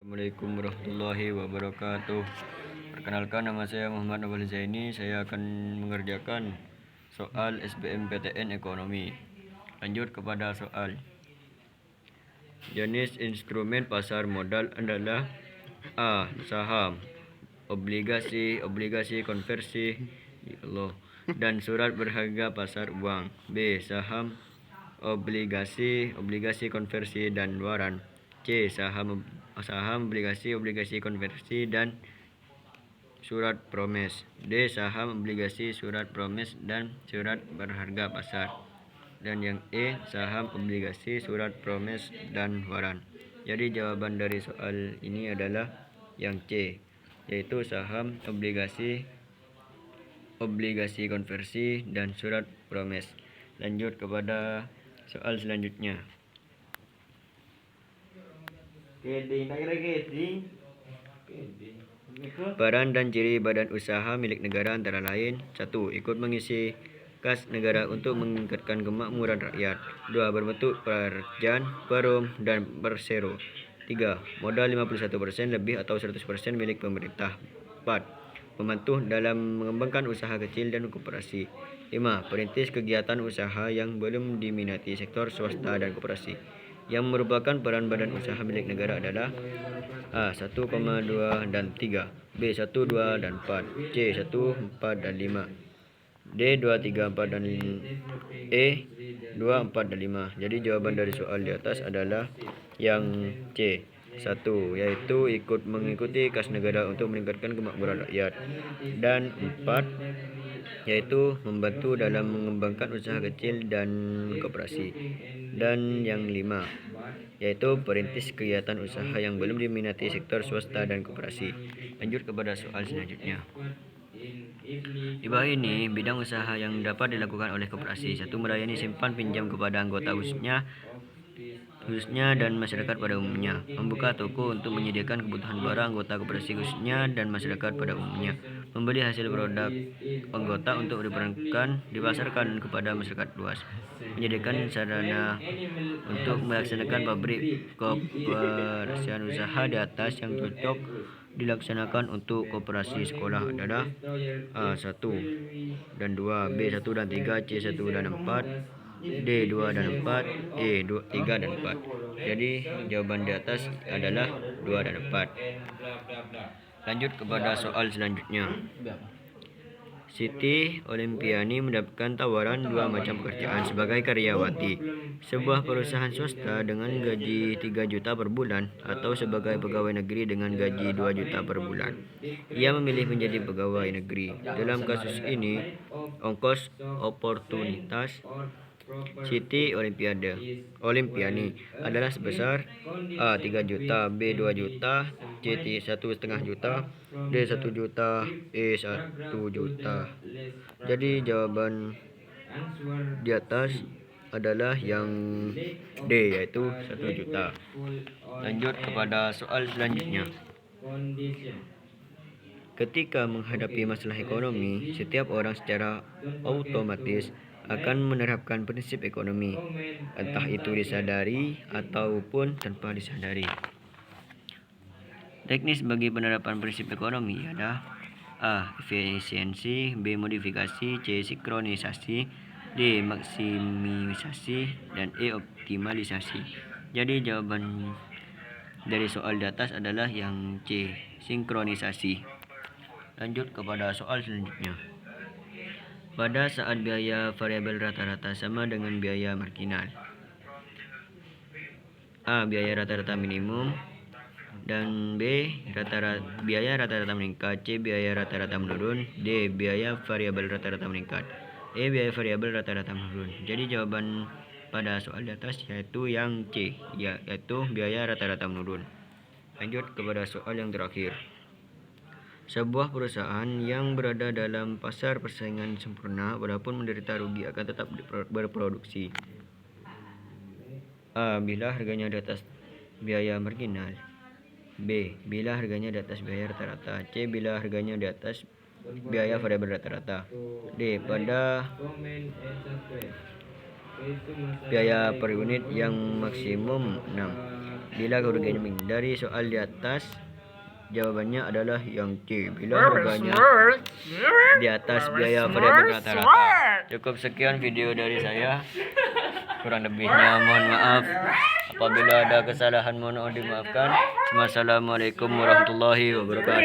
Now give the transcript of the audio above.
Assalamualaikum warahmatullahi wabarakatuh. Perkenalkan, nama saya Muhammad Nawal Zaini. Saya akan mengerjakan soal SBMPTN Ekonomi. Lanjut kepada soal. Jenis instrumen pasar modal adalah A. Saham, obligasi konversi, dan surat berharga pasar uang. B. Saham, obligasi konversi dan waran. C. Saham, obligasi konversi dan surat promes. D. Saham, obligasi, surat promes dan surat berharga pasar. Dan yang E. Saham, obligasi, surat promes dan waran. Jadi jawaban dari soal ini adalah yang C, yaitu saham, obligasi konversi dan surat promes. Lanjut kepada soal selanjutnya. Peran dan ciri badan usaha milik negara antara lain: 1. Ikut mengisi kas negara untuk meningkatkan kemakmuran rakyat. 2. Berbentuk prajan, perum, dan persero. 3. Modal 51% lebih atau 100% milik pemerintah. 4. Membantu dalam mengembangkan usaha kecil dan koperasi. 5. Perintis kegiatan usaha yang belum diminati sektor swasta dan koperasi. Yang merupakan peran badan usaha milik negara adalah A. 1, 2, dan 3, B. 1, 2, dan 4, C. 1, 4, dan 5, D. 2, 3, 4, dan E. 2, 4, dan 5. Jadi jawaban dari soal di atas adalah yang C. 1, yaitu mengikuti kas negara untuk meningkatkan kemakmuran rakyat. Dan 4, yaitu membantu dalam mengembangkan usaha kecil dan koperasi. Dan yang 5, yaitu perintis kegiatan usaha yang belum diminati sektor swasta dan koperasi. Lanjut kepada soal selanjutnya. Di bawah ini bidang usaha yang dapat dilakukan oleh koperasi. 1. Melayani simpan pinjam kepada anggota khususnya dan masyarakat pada umumnya. Membuka toko untuk menyediakan kebutuhan barang anggota koperasi khususnya dan masyarakat pada umumnya. Membeli hasil produk anggota untuk dipasarkan kepada masyarakat luas. Menyediakan sarana untuk melaksanakan pabrik. Koperasian usaha di atas yang cocok dilaksanakan untuk koperasi sekolah adalah A. 1 dan 2, B. 1 dan 3, C. 1 dan 4, D. 2 dan 4, E. 3 dan 4. Jadi jawaban di atas adalah 2 dan 4. Lanjut kepada soal selanjutnya. Siti Olimpiani mendapatkan tawaran 2 macam pekerjaan sebagai karyawati, sebuah perusahaan swasta dengan gaji 3 juta per bulan, atau sebagai pegawai negeri dengan gaji 2 juta per bulan. Ia memilih menjadi pegawai negeri. Dalam kasus ini, ongkos oportunitas Siti Olimpiani adalah sebesar A. 3 juta, B. 2 juta, C. 1,5 juta, D. 1 juta, E. 1 juta. Jadi jawaban di atas adalah yang D, yaitu 1 juta. Lanjut kepada soal selanjutnya. Ketika menghadapi masalah ekonomi, setiap orang secara otomatis akan menerapkan prinsip ekonomi, entah itu disadari ataupun tanpa disadari. Teknis bagi penerapan prinsip ekonomi adalah A. Efisiensi, B. Modifikasi, C. Sinkronisasi, D. Maksimisasi, dan E. Optimalisasi. Jadi jawaban dari soal di atas adalah yang C. Sinkronisasi. Lanjut kepada soal selanjutnya. Pada saat biaya variabel rata-rata sama dengan biaya marginal. A. Biaya rata-rata minimum, dan B. Biaya rata-rata meningkat, C. Biaya rata-rata menurun, D. Biaya variabel rata-rata meningkat, E. Biaya variabel rata-rata menurun. Jadi jawaban pada soal di atas yaitu yang C, yaitu biaya rata-rata menurun. Lanjut kepada soal yang terakhir. Sebuah perusahaan yang berada dalam pasar persaingan sempurna walaupun menderita rugi akan tetap berproduksi. A. Bila harganya di atas biaya marginal. B. Bila harganya di atas biaya rata-rata. C. Bila harganya di atas biaya variabel rata-rata. D. Pada biaya per unit yang maksimum 6. Bila harganya menghindari soal di atas, jawabannya adalah yang C. Bila harganya di atas biaya variabel rata-rata. Cukup sekian video dari saya. Kurang lebihnya mohon maaf. Apabila ada kesalahan mohon dimaafkan. Wassalamualaikum warahmatullahi wabarakatuh.